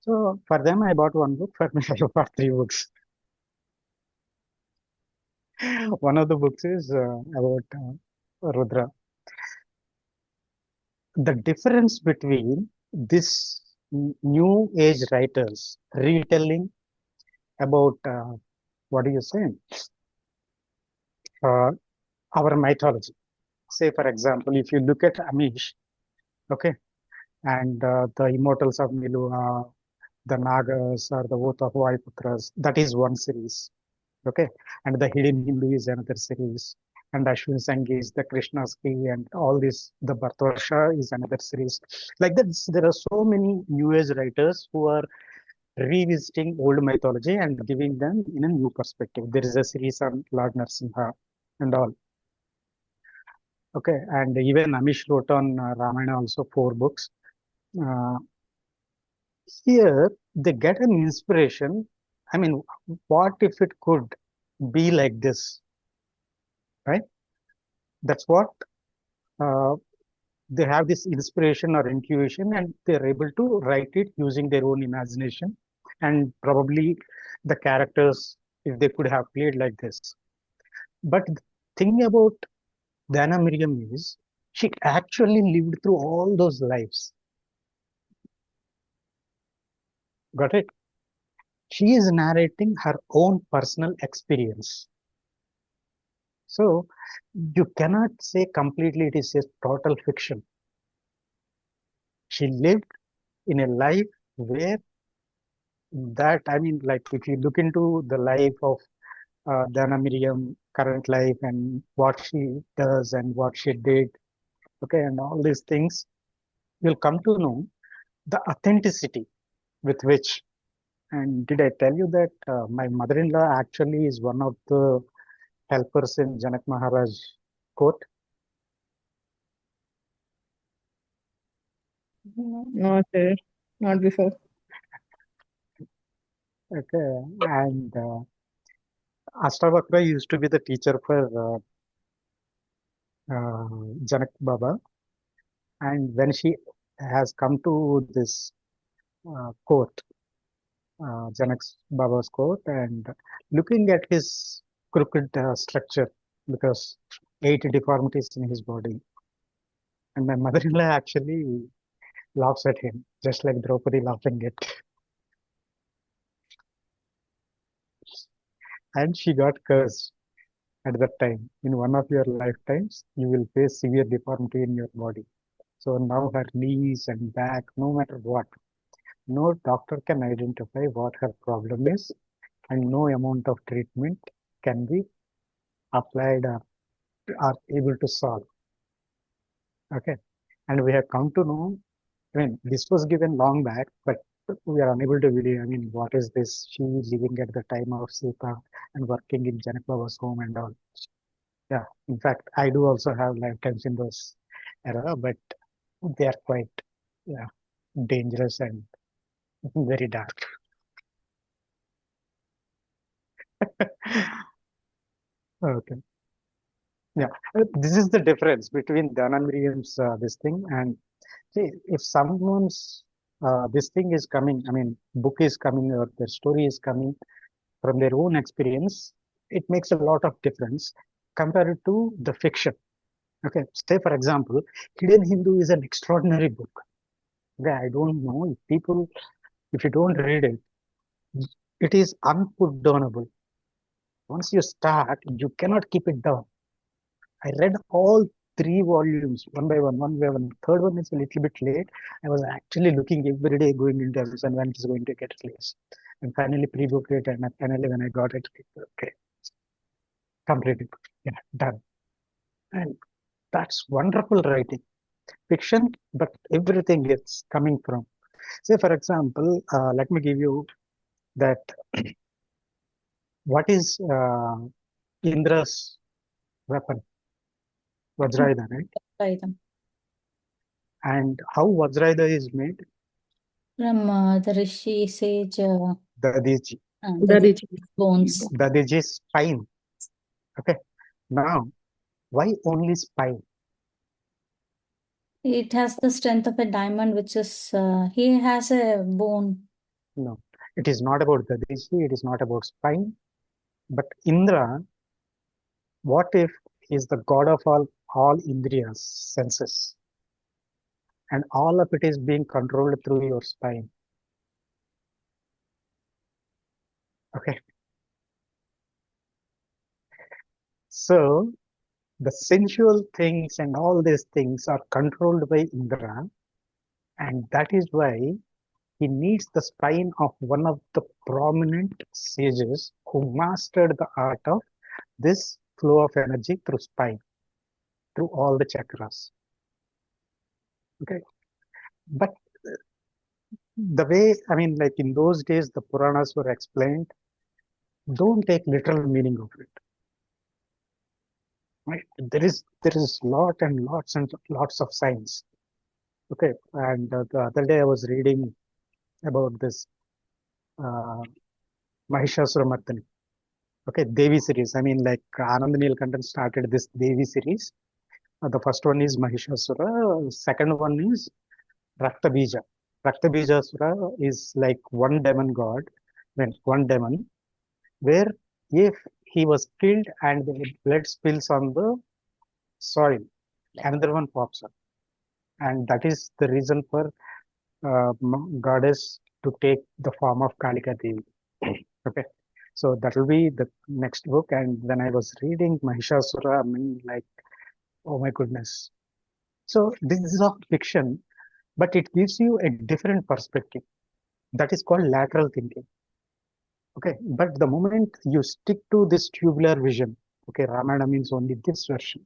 So, for them, I bought one book. For me, I bought 3 books. One of the books is about Rudra. The difference between this new age writers retelling about what do you say, uh, our mythology. Say, for example, if you look at Amish, okay, and the immortals of Milua, the Nagas or the Oath of Vaiputras, that is one series, okay, and the Hidden Hindu is another series, and Ashwin Sanghi is the Krishna's key, and all this, the Bhartvarsha is another series. Like that, there are so many new age writers who are revisiting old mythology and giving them in a new perspective. There is a series on Lord Narasimha and all. Okay, and even Amish wrote on Ramayana also 4 books. Uh, Here they get an inspiration. I mean, what if it could be like this, right? That's what uh, they have, this inspiration or intuition, and they're able to write it using their own imagination and probably the characters if they could have played like this. But the thing about Dana Miriam is she actually lived through all those lives. Got it? She is narrating her own personal experience. So you cannot say completely it is a total fiction. She lived in a life where that, I mean, like if you look into the life of Dana Miriam, current life, and what she does and what she did, okay, and all these things, you'll come to know the authenticity with which. And did I tell you that my mother-in-law actually is one of the helpers in Janak Maharaj court? No, sir. Not before. Okay, and Ashtavakra used to be the teacher for Janak Baba, and when she has come to this court, Janak Baba's court, and looking at his crooked structure because 8 deformities in his body, And my mother-in-law actually laughs at him, just like Draupadi laughing at. And she got cursed at that time. In one of your lifetimes, you will face severe deformity in your body. So now her knees and back, no matter what, no doctor can identify what her problem is, and no amount of treatment can be applied or are able to solve. Okay. And we have come to know, I mean, this was given long back, but we are unable to believe. I mean, what is this? She living at the time of Sita and working in Janakbaba's home and all. Yeah, in fact, I do also have lifetimes in those era, but they are quite, yeah, dangerous and very dark. Okay. Yeah, this is the difference between Dan and Miriam's this thing. And see, if someone's this thing is coming, I mean, book is coming or their story is coming from their own experience, it makes a lot of difference compared to the fiction. Okay, say for example, Hidden Hindu is an extraordinary book. Okay, I don't know if people, if you don't read it, it is unputdownable. Once you start, you cannot keep it down. I read all three volumes one by one, one by one. Third one is a little bit late. I was actually looking every day going into Amazon when it's going to get released. And finally pre-booked it, and finally when I got it, okay, completed. Yeah, done. And that's wonderful writing. Fiction, but everything is coming from. Say, for example, let me give you that what is Indra's weapon? Vajrayudha, right? Vajrayudha. And how Vajrayudha is made? From the Rishi sage Dadiji. Dadiji bones. Dadiji's spine. Okay. Now, why only spine? It has the strength of a diamond, which is, he has a bone. No, it is not about Dadiji, it is not about spine. But Indra, what if he is the god of all Indriyas, senses? And all of it is being controlled through your spine. Okay. So, the sensual things and all these things are controlled by Indra, and that is why he needs the spine of one of the prominent sages who mastered the art of this flow of energy through spine, through all the chakras. Okay, but the way, I mean, like in those days, the Puranas were explained, don't take literal meaning of it. Right? There is lot and lots of science. Okay, and the other day I was reading about this Mahishasuramartani. Okay, Devi series. I mean, like Anand Neelakantan started this Devi series. The first one is Mahishasura. Second one is Raktabija. Raktabijasura is like one demon god, when one demon, where if he was killed and the blood spills on the soil, another one pops up. And that is the reason for goddess to take the form of Kalika Devi. Okay. So that will be the next book. And when I was reading Mahishasura, I mean, like, oh my goodness. So this is a fiction, but it gives you a different perspective. That is called lateral thinking. Okay. But the moment you stick to this tubular vision, okay, Ramayana means only this version.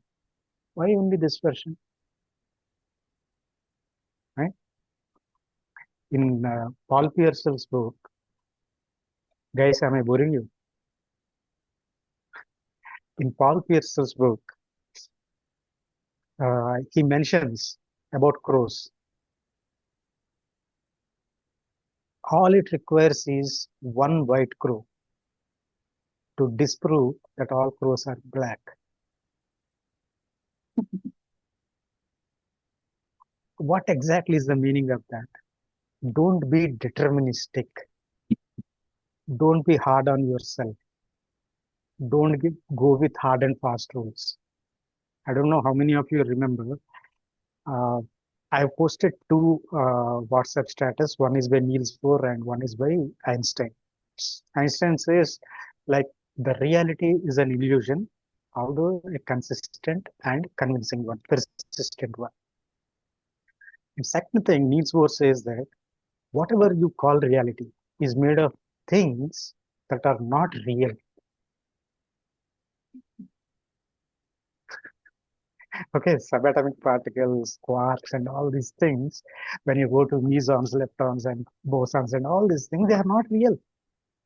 Why only this version? Right? In Paul Pierce's book, guys, am I boring you? In Paul Pierce's book, he mentions about crows. All it requires is one white crow to disprove that all crows are black. What exactly is the meaning of that? Don't be deterministic. Don't be hard on yourself. Don't go with hard and fast rules. I don't know how many of you remember I have posted two WhatsApp status. One is by Niels Bohr and one is by Einstein. Einstein says, like, the reality is an illusion, although a consistent and convincing one, persistent one. And second thing, Niels Bohr says that whatever you call reality is made of things that are not real. Okay, subatomic particles, quarks, and all these things, when you go to mesons, leptons, and bosons, and all these things, they are not real.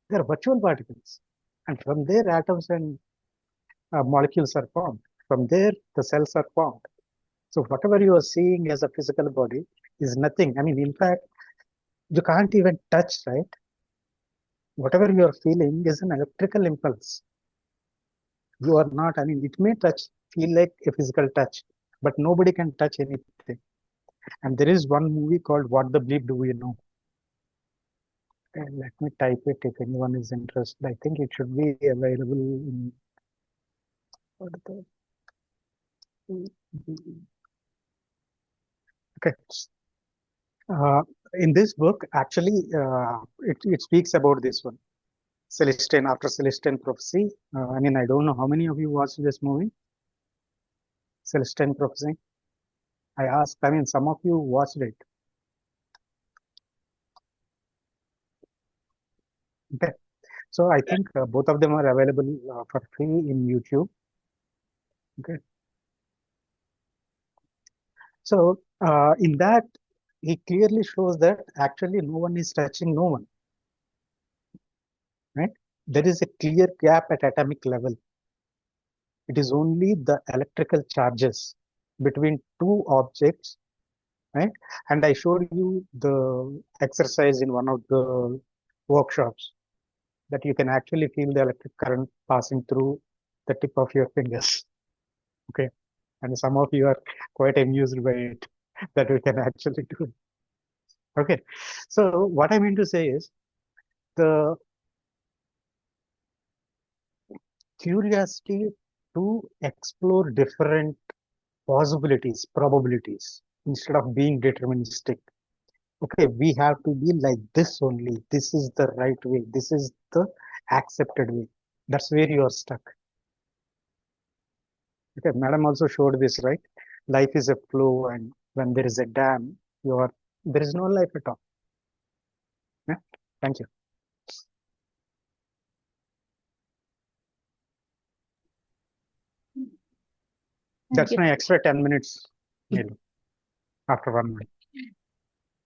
They are virtual particles. And from there, atoms and molecules are formed. From there, the cells are formed. So whatever you are seeing as a physical body is nothing. I mean, in fact, you can't even touch, right? Whatever you are feeling is an electrical impulse. You are not, I mean, it may feel like a physical touch, but nobody can touch anything. And there is one movie called What the Bleep Do We Know? And let me type it if anyone is interested. I think it should be available in what the, okay. In this book, actually, it speaks about this one. Celestine, after Celestine Prophecy. I mean, I don't know how many of you watched this movie, Celestine Prophecy. I asked, I mean, some of you watched it. Okay. So I think both of them are available for free in YouTube. Okay. So in that, he clearly shows that actually no one is touching no one. Right? There is a clear gap at atomic level. It is only the electrical charges between two objects, right? And I showed you the exercise in one of the workshops that you can actually feel the electric current passing through the tip of your fingers. Okay. And some of you are quite amused by it, that we can actually do it. Okay. So what I mean to say is the curiosity to explore different possibilities, probabilities, instead of being deterministic. Okay, we have to be like this only. This is the right way. This is the accepted way. That's where you are stuck. Okay, madam also showed this, right? Life is a flow, and when there is a dam, there is no life at all. Yeah? Thank you. That's my extra 10 minutes, Neelam, after 1 minute.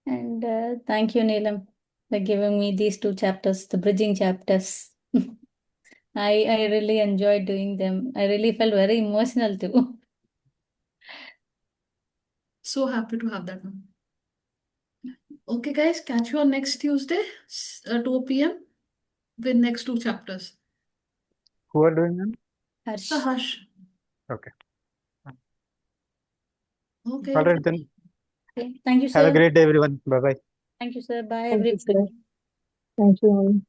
And thank you, Neelam, for giving me these two chapters, the bridging chapters. I really enjoyed doing them. I really felt very emotional too. So happy to have that one. Okay, guys, catch you on next Tuesday, 2 p.m. with next two chapters. Who are doing them? Harsh. So Harsh. Okay. Okay. All right then. Okay. Thank you, Have a sir. great day, everyone. Bye bye. Thank you, sir. Bye, Thank you, everyone. sir. Thank you all.